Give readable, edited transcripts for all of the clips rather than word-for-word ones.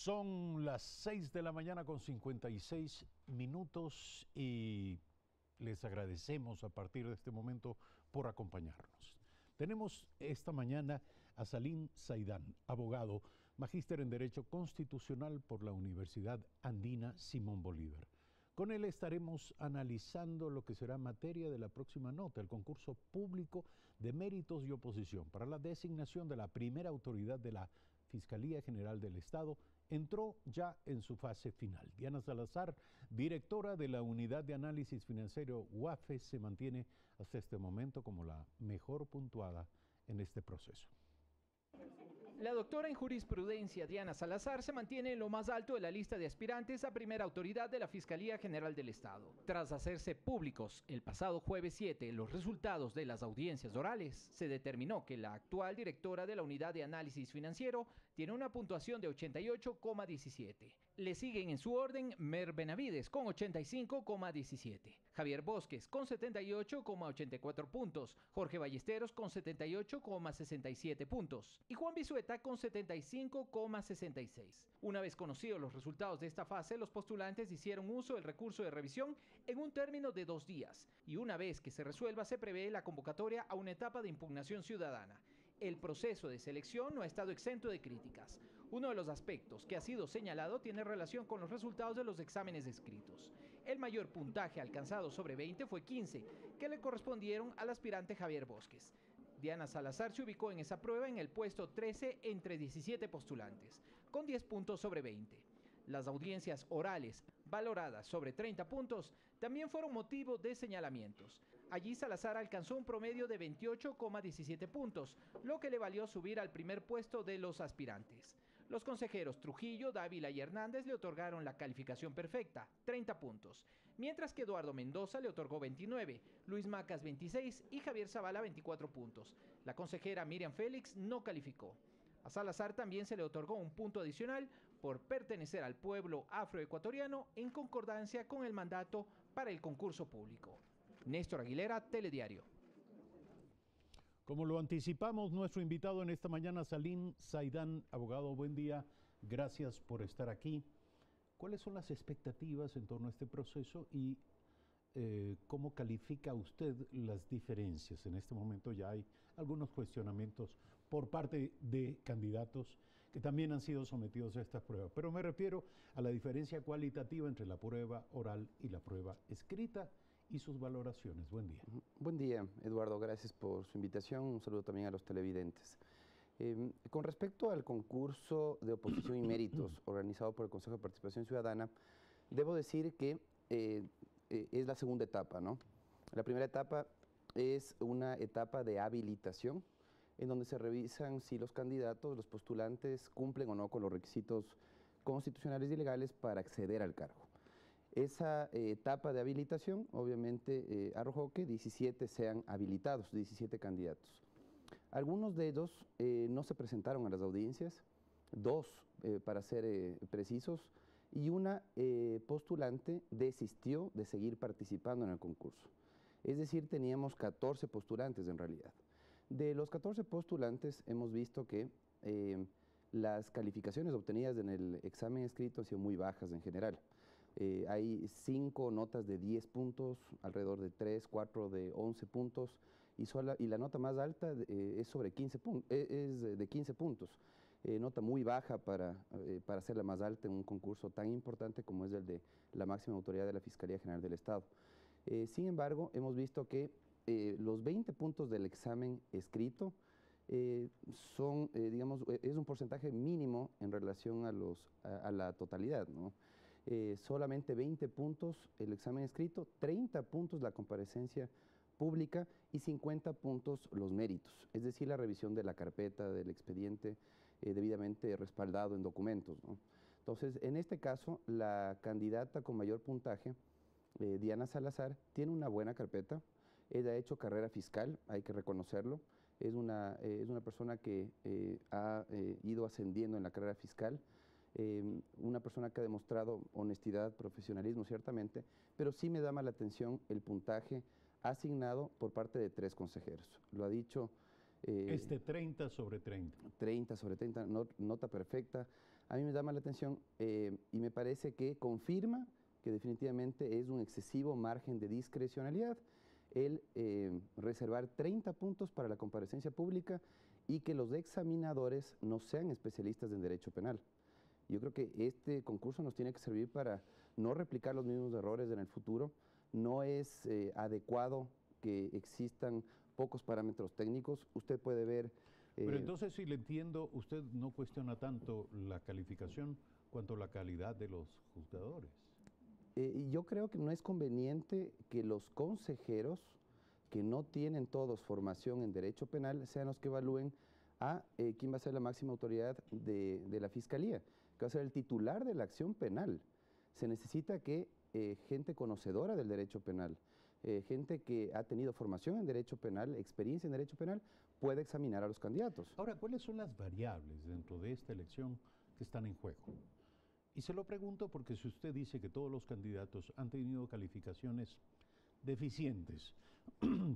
Son las 6 de la mañana con 56 minutos y les agradecemos a partir de este momento por acompañarnos. Tenemos esta mañana a Salim Saidán, abogado, magíster en Derecho Constitucional por la Universidad Andina Simón Bolívar. Con él estaremos analizando lo que será materia de la próxima nota, el concurso público de méritos y oposición para la designación de la primera autoridad de la Fiscalía General del Estado. Entró ya en su fase final. Diana Salazar, directora de la Unidad de Análisis Financiero UAFE, se mantiene hasta este momento como la mejor puntuada en este proceso. La doctora en jurisprudencia Diana Salazar se mantiene en lo más alto de la lista de aspirantes a primera autoridad de la Fiscalía General del Estado. Tras hacerse públicos el pasado jueves 7 los resultados de las audiencias orales, se determinó que la actual directora de la Unidad de Análisis Financiero tiene una puntuación de 88,17. Le siguen en su orden Mer Benavides con 85,17, Javier Bosques con 78,84 puntos, Jorge Ballesteros con 78,67 puntos y Juan Bisueta con 75,66. Una vez conocidos los resultados de esta fase, los postulantes hicieron uso del recurso de revisión en un término de 2 días y una vez que se resuelva se prevé la convocatoria a una etapa de impugnación ciudadana. El proceso de selección no ha estado exento de críticas. Uno de los aspectos que ha sido señalado tiene relación con los resultados de los exámenes escritos. El mayor puntaje alcanzado sobre 20 fue 15, que le correspondieron al aspirante Javier Bosques. Diana Salazar se ubicó en esa prueba en el puesto 13 entre 17 postulantes, con 10 puntos sobre 20. Las audiencias orales, valoradas sobre 30 puntos, también fueron motivo de señalamientos. Allí Salazar alcanzó un promedio de 28,17 puntos, lo que le valió subir al primer puesto de los aspirantes. Los consejeros Trujillo, Dávila y Hernández le otorgaron la calificación perfecta, 30 puntos, mientras que Eduardo Mendoza le otorgó 29, Luis Macas 26 y Javier Zavala 24 puntos. La consejera Miriam Félix no calificó. A Salazar también se le otorgó un punto adicional por pertenecer al pueblo afroecuatoriano en concordancia con el mandato para el concurso público. Néstor Aguilera, Telediario. Como lo anticipamos, nuestro invitado en esta mañana, Salim Saidán, abogado, buen día, gracias por estar aquí. ¿Cuáles son las expectativas en torno a este proceso y cómo califica usted las diferencias? En este momento ya hay algunos cuestionamientos por parte de candidatos que también han sido sometidos a estas pruebas, pero me refiero a la diferencia cualitativa entre la prueba oral y la prueba escrita y sus valoraciones. Buen día. Buen día, Eduardo, gracias por su invitación, un saludo también a los televidentes. Con respecto al concurso de oposición y méritos organizado por el Consejo de Participación Ciudadana, debo decir que es la segunda etapa, ¿no? La primera etapa es una etapa de habilitación, en donde se revisan si los candidatos, los postulantes, cumplen o no con los requisitos constitucionales y legales para acceder al cargo. Esa etapa de habilitación, obviamente, arrojó que 17 sean habilitados, 17 candidatos. Algunos de ellos no se presentaron a las audiencias, 2 para ser precisos, y una postulante desistió de seguir participando en el concurso. Es decir, teníamos 14 postulantes en realidad. De los 14 postulantes hemos visto que las calificaciones obtenidas en el examen escrito han sido muy bajas en general. Hay 5 notas de 10 puntos, alrededor de 3, 4 de 11 puntos y la nota más alta es sobre 15 es de 15 puntos. Nota muy baja para ser la más alta en un concurso tan importante como es el de la máxima autoridad de la Fiscalía General del Estado. Sin embargo, hemos visto que los 20 puntos del examen escrito son, digamos, es un porcentaje mínimo en relación a la totalidad, ¿no? Solamente 20 puntos el examen escrito, 30 puntos la comparecencia pública y 50 puntos los méritos, es decir, la revisión de la carpeta, del expediente debidamente respaldado en documentos, ¿no? Entonces, en este caso, la candidata con mayor puntaje, Diana Salazar, tiene una buena carpeta. Ella ha hecho carrera fiscal, hay que reconocerlo. Es una persona que ha ido ascendiendo en la carrera fiscal. Una persona que ha demostrado honestidad, profesionalismo, ciertamente, pero sí me llama la atención el puntaje asignado por parte de 3 consejeros. Lo ha dicho 30 sobre 30. 30 sobre 30, nota perfecta. a mí me llama la atención y me parece que confirma que definitivamente es un excesivo margen de discrecionalidad el reservar 30 puntos para la comparecencia pública y que los examinadores no sean especialistas en derecho penal. Yo creo que este concurso nos tiene que servir para no replicar los mismos errores en el futuro. No es adecuado que existan pocos parámetros técnicos. Usted puede ver... Pero entonces, si le entiendo, usted no cuestiona tanto la calificación cuanto la calidad de los juzgadores. Yo creo que no es conveniente que los consejeros, que no tienen todos formación en derecho penal, sean los que evalúen a quién va a ser la máxima autoridad de la Fiscalía, que va a ser el titular de la acción penal. Se necesita que gente conocedora del derecho penal, gente que ha tenido formación en derecho penal, experiencia en derecho penal, pueda examinar a los candidatos. Ahora, ¿cuáles son las variables dentro de esta elección que están en juego? Y se lo pregunto porque si usted dice que todos los candidatos han tenido calificaciones deficientes,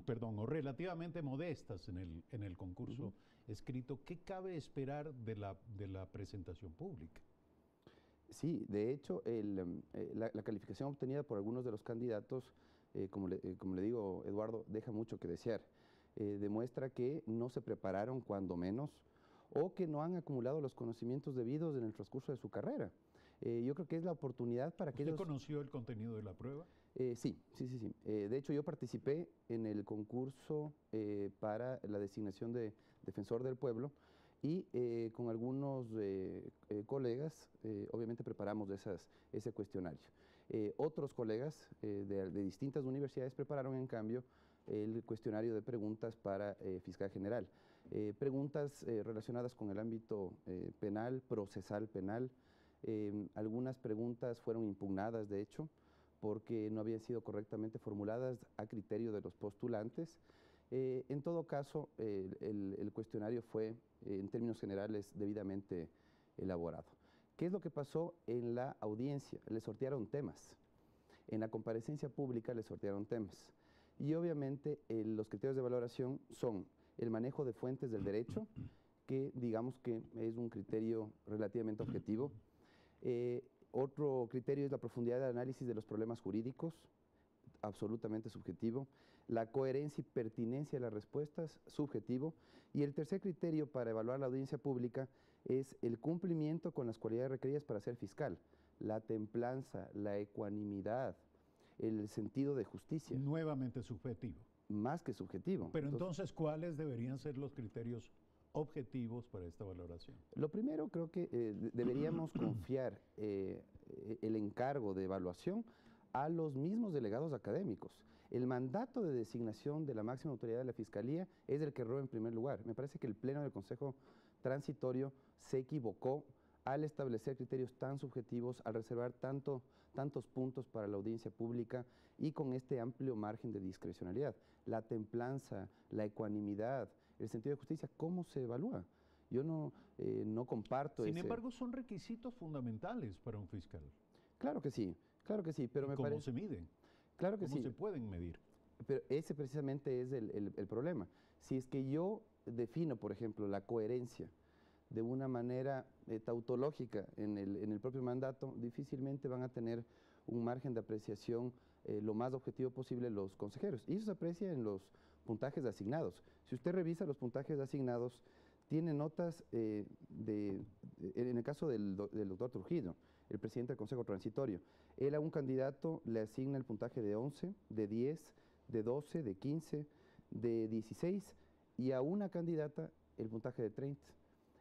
perdón, o relativamente modestas en el concurso escrito, ¿qué cabe esperar de la presentación pública? Sí, de hecho, la calificación obtenida por algunos de los candidatos, como le digo, Eduardo, deja mucho que desear. Demuestra que no se prepararon cuando menos o que no han acumulado los conocimientos debidos en el transcurso de su carrera. Yo creo que es la oportunidad para que ¿Usted conoció el contenido de la prueba? Sí. De hecho, yo participé en el concurso para la designación de defensor del pueblo y con algunos colegas, obviamente preparamos ese cuestionario. Otros colegas de distintas universidades prepararon, en cambio, el cuestionario de preguntas para fiscal general. Preguntas relacionadas con el ámbito penal, procesal penal. Algunas preguntas fueron impugnadas, de hecho, porque no habían sido correctamente formuladas a criterio de los postulantes. En todo caso, el cuestionario fue, en términos generales, debidamente elaborado. ¿Qué es lo que pasó en la audiencia? Le sortearon temas. En la comparecencia pública le sortearon temas. Y obviamente los criterios de valoración son el manejo de fuentes del derecho, que digamos que es un criterio relativamente objetivo. Otro criterio es la profundidad de análisis de los problemas jurídicos, absolutamente subjetivo. La coherencia y pertinencia de las respuestas, subjetivo. Y el tercer criterio para evaluar la audiencia pública es el cumplimiento con las cualidades requeridas para ser fiscal. La templanza, la ecuanimidad, el sentido de justicia. Nuevamente subjetivo. Más que subjetivo. Pero entonces, ¿cuáles deberían ser los criterios objetivos para esta valoración? Lo primero, creo que deberíamos confiar el encargo de evaluación a los mismos delegados académicos. El mandato de designación de la máxima autoridad de la Fiscalía es el que erró en primer lugar. Me parece que el Pleno del Consejo Transitorio se equivocó al establecer criterios tan subjetivos, al reservar tantos puntos para la audiencia pública y con este amplio margen de discrecionalidad. La templanza, la ecuanimidad, el sentido de justicia, ¿cómo se evalúa? Yo no comparto Sin embargo, son requisitos fundamentales para un fiscal. Claro que sí, pero me parece... ¿Cómo se miden? Claro que ¿Cómo sí. se pueden medir? Pero ese precisamente es el problema. Si es que yo defino, por ejemplo, la coherencia de una manera tautológica en el propio mandato, difícilmente van a tener un margen de apreciación lo más objetivo posible los consejeros. Y eso se aprecia en los puntajes asignados. Si usted revisa los puntajes asignados, tiene notas en el caso del doctor Trujillo, el presidente del Consejo Transitorio. Él a un candidato le asigna el puntaje de 11, de 10, de 12, de 15, de 16 y a una candidata el puntaje de 30.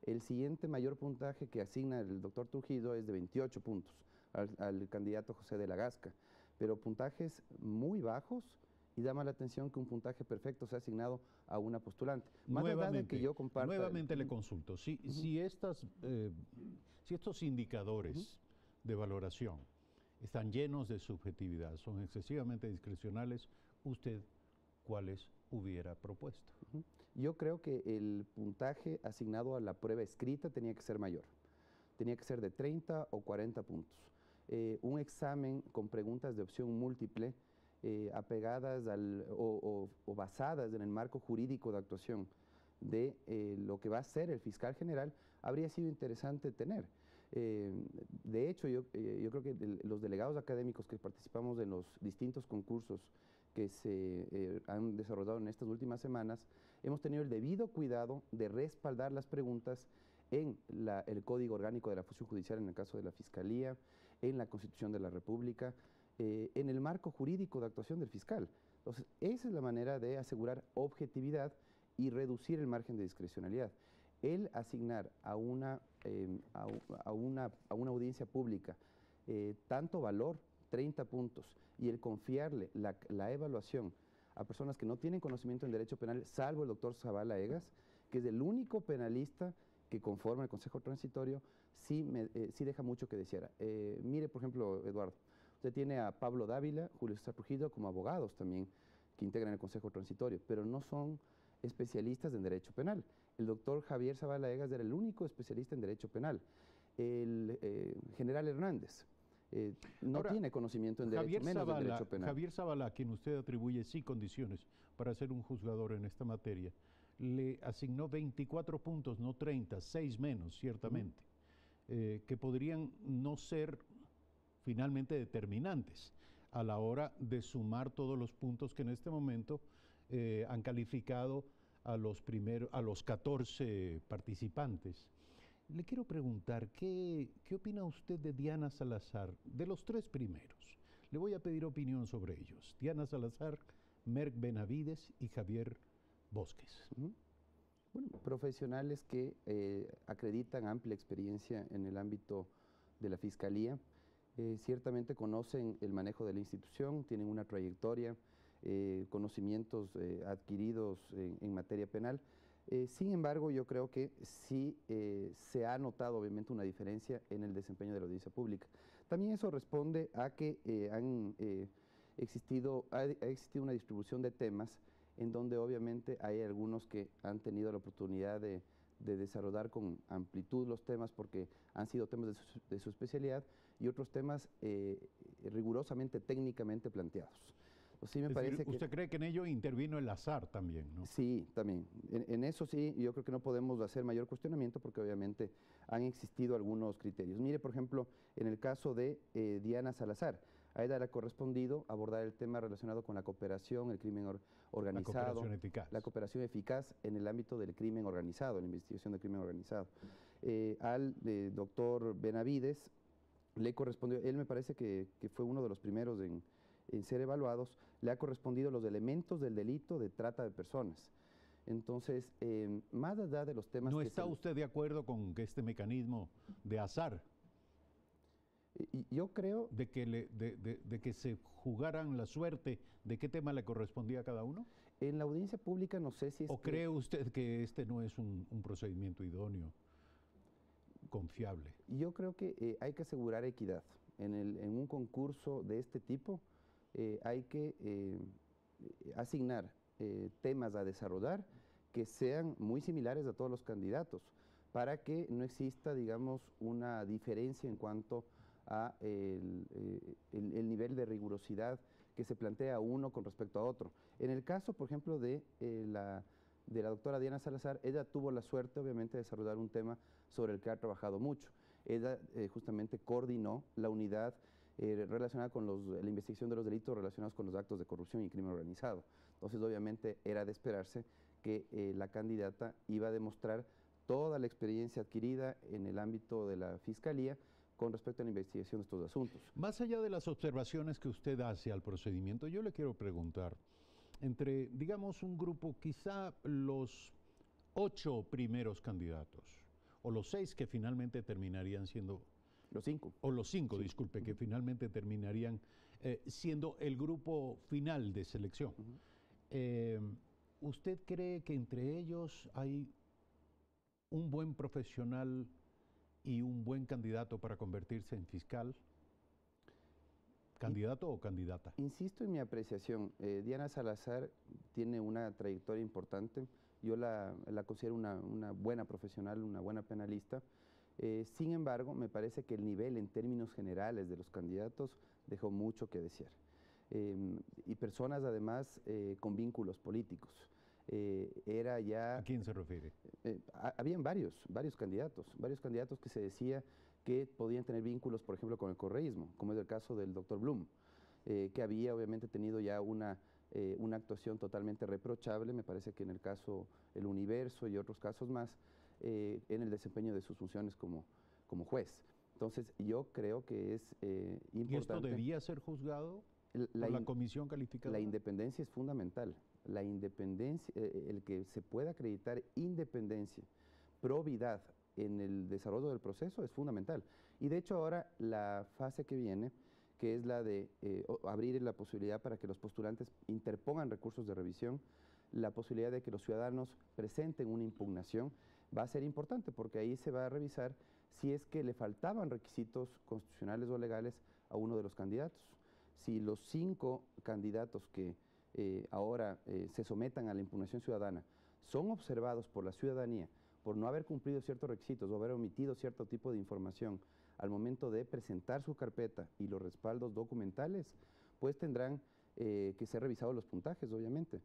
El siguiente mayor puntaje que asigna el doctor Trujillo es de 28 puntos al candidato José de la Gasca, pero puntajes muy bajos y llama la atención que un puntaje perfecto sea asignado a una postulante. Más allá de que yo comparta... Nuevamente le consulto, si estos indicadores de valoración están llenos de subjetividad, son excesivamente discrecionales, ¿usted cuáles hubiera propuesto? Yo creo que el puntaje asignado a la prueba escrita tenía que ser mayor. Tenía que ser de 30 o 40 puntos. Un examen con preguntas de opción múltiple apegadas o basadas en el marco jurídico de actuación de lo que va a ser el fiscal general, habría sido interesante tener. De hecho, yo creo que los delegados académicos que participamos en los distintos concursos que se han desarrollado en estas últimas semanas, hemos tenido el debido cuidado de respaldar las preguntas en el Código Orgánico de la Función Judicial, en el caso de la Fiscalía, en la Constitución de la República, en el marco jurídico de actuación del fiscal. Entonces, esa es la manera de asegurar objetividad y reducir el margen de discrecionalidad. El asignar a una audiencia pública tanto valor, 30 puntos, y el confiarle la evaluación a personas que no tienen conocimiento en derecho penal, salvo el doctor Zavala Egas, que es el único penalista que conforma el Consejo Transitorio, sí deja mucho que desear. Mire, por ejemplo, Eduardo, usted tiene a Pablo Dávila, Julio César Trujillo como abogados también que integran el Consejo Transitorio, pero no son especialistas en derecho penal. El doctor Javier Zavala Egas era el único especialista en derecho penal. El general Hernández no tiene conocimiento en derecho, menos en derecho penal. Javier Zavala, a quien usted atribuye sí condiciones para ser un juzgador en esta materia, le asignó 24 puntos, no 30, 6 menos, ciertamente, que podrían no ser finalmente determinantes a la hora de sumar todos los puntos que en este momento han calificado a los 14 participantes. Le quiero preguntar, ¿qué opina usted de Diana Salazar, de los 3 primeros? Le voy a pedir opinión sobre ellos. Diana Salazar, Merck Benavides y Javier Bosques. Bueno, profesionales que acreditan amplia experiencia en el ámbito de la Fiscalía, ciertamente conocen el manejo de la institución, tienen una trayectoria, conocimientos adquiridos en materia penal. Sin embargo, yo creo que sí se ha notado obviamente una diferencia en el desempeño de la audiencia pública. También eso responde a que ha existido una distribución de temas en donde obviamente hay algunos que han tenido la oportunidad de desarrollar con amplitud los temas porque han sido temas de su especialidad y otros temas rigurosamente técnicamente planteados. Sí, me parece ¿usted cree que en ello intervino el azar también, no? Sí, también. En eso sí, yo creo que no podemos hacer mayor cuestionamiento porque obviamente han existido algunos criterios. Mire, por ejemplo, en el caso de Diana Salazar, a ella le ha correspondido abordar el tema relacionado con la cooperación, el crimen organizado. La cooperación eficaz. La cooperación eficaz en el ámbito del crimen organizado, la investigación del crimen organizado. Al doctor Benavides le correspondió, él me parece que fue uno de los primeros en ser evaluados, le ha correspondido los elementos del delito de trata de personas. Entonces, más allá de los temas... ¿No está usted de acuerdo con que este mecanismo de azar? Yo creo... De que se jugaran la suerte de qué tema le correspondía a cada uno? En la audiencia pública no sé si es... ¿O cree usted que este no es un procedimiento idóneo, confiable? Yo creo que hay que asegurar equidad. En un concurso de este tipo hay que asignar temas a desarrollar que sean muy similares a todos los candidatos, para que no exista, digamos, una diferencia en cuanto a el nivel de rigurosidad que se plantea uno con respecto a otro. En el caso, por ejemplo, de la doctora Diana Salazar, ella tuvo la suerte, obviamente, de desarrollar un tema sobre el que ha trabajado mucho. Ella justamente coordinó la unidad relacionada con la investigación de los delitos relacionados con los actos de corrupción y crimen organizado. Entonces, obviamente, era de esperarse que la candidata iba a demostrar toda la experiencia adquirida en el ámbito de la Fiscalía con respecto a la investigación de estos asuntos. Más allá de las observaciones que usted hace al procedimiento, yo le quiero preguntar, entre, digamos, un grupo, quizá los 8 primeros candidatos, o los 6 que finalmente terminarían siendo... Los 5. O los 5, sí. Disculpe, que finalmente terminarían siendo el grupo final de selección. ¿Usted cree que entre ellos hay un buen profesional y un buen candidato para convertirse en fiscal? ¿Candidato o candidata? Insisto en mi apreciación. Diana Salazar tiene una trayectoria importante. Yo la considero una buena profesional, una buena penalista. Sin embargo, me parece que el nivel en términos generales de los candidatos dejó mucho que desear. Y personas además con vínculos políticos. Era ya... ¿A quién se refiere? Habían varios candidatos que se decía que podían tener vínculos, por ejemplo, con el correísmo, como es el caso del doctor Blum, que había obviamente tenido ya una actuación totalmente reprochable, me parece que en el caso El Universo y otros casos más, en el desempeño de sus funciones como juez. Entonces, yo creo que es importante. ¿Y esto debía ser juzgado por la comisión calificadora? La independencia es fundamental. La independencia, el que se pueda acreditar independencia, probidad en el desarrollo del proceso es fundamental. Y de hecho ahora la fase que viene, que es la de abrir la posibilidad para que los postulantes interpongan recursos de revisión, la posibilidad de que los ciudadanos presenten una impugnación, va a ser importante porque ahí se va a revisar si es que le faltaban requisitos constitucionales o legales a uno de los candidatos. Si los 5 candidatos que ahora se sometan a la impugnación ciudadana son observados por la ciudadanía por no haber cumplido ciertos requisitos o haber omitido cierto tipo de información al momento de presentar su carpeta y los respaldos documentales, pues tendrán que ser revisados los puntajes, obviamente.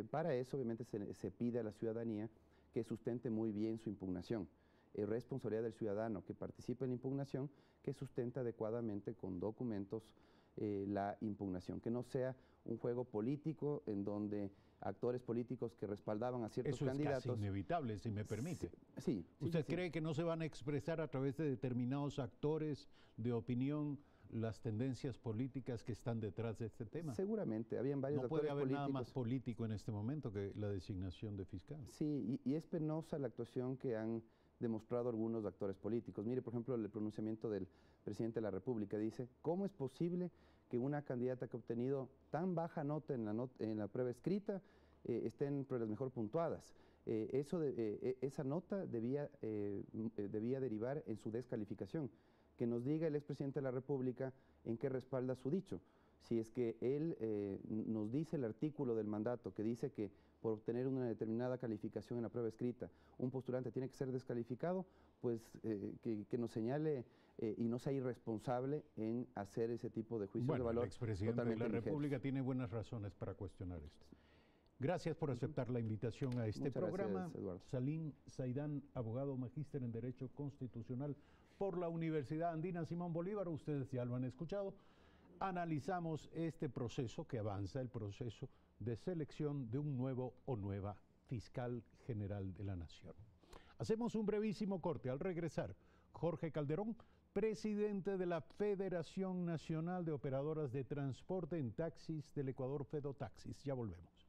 Para eso, obviamente, se pide a la ciudadanía que sustente muy bien su impugnación. Es responsabilidad del ciudadano que participe en la impugnación que sustente adecuadamente con documentos la impugnación, que no sea un juego político en donde actores políticos que respaldaban a ciertos candidatos... Eso es casi inevitable, si me permite. Sí. ¿Usted cree que no se van a expresar a través de determinados actores de opinión las tendencias políticas que están detrás de este tema? Seguramente, habían varios actores políticos. No puede haber nada más político en este momento que la designación de fiscal. Sí, y es penosa la actuación que han demostrado algunos actores políticos. Mire, por ejemplo, el pronunciamiento del presidente de la República dice, ¿cómo es posible que una candidata que ha obtenido tan baja nota en la prueba escrita esté entre las mejor puntuadas? Esa nota debía derivar en su descalificación. Que nos diga el expresidente de la República en qué respalda su dicho. Si es que él nos dice el artículo del mandato que dice que por obtener una determinada calificación en la prueba escrita, un postulante tiene que ser descalificado, pues que nos señale y no sea irresponsable en hacer ese tipo de juicios de valor. El expresidente de la República tiene buenas razones para cuestionar esto. Gracias por aceptar la invitación a este programa. Gracias, Eduardo. Salim Saidán, abogado magíster en Derecho Constitucional por la Universidad Andina Simón Bolívar. Ustedes ya lo han escuchado. Analizamos este proceso que avanza, el proceso de selección de un nuevo o nueva fiscal general de la Nación. Hacemos un brevísimo corte. Al regresar, Jorge Calderón, presidente de la Federación Nacional de Operadoras de Transporte en Taxis del Ecuador, Fedotaxis. Ya volvemos.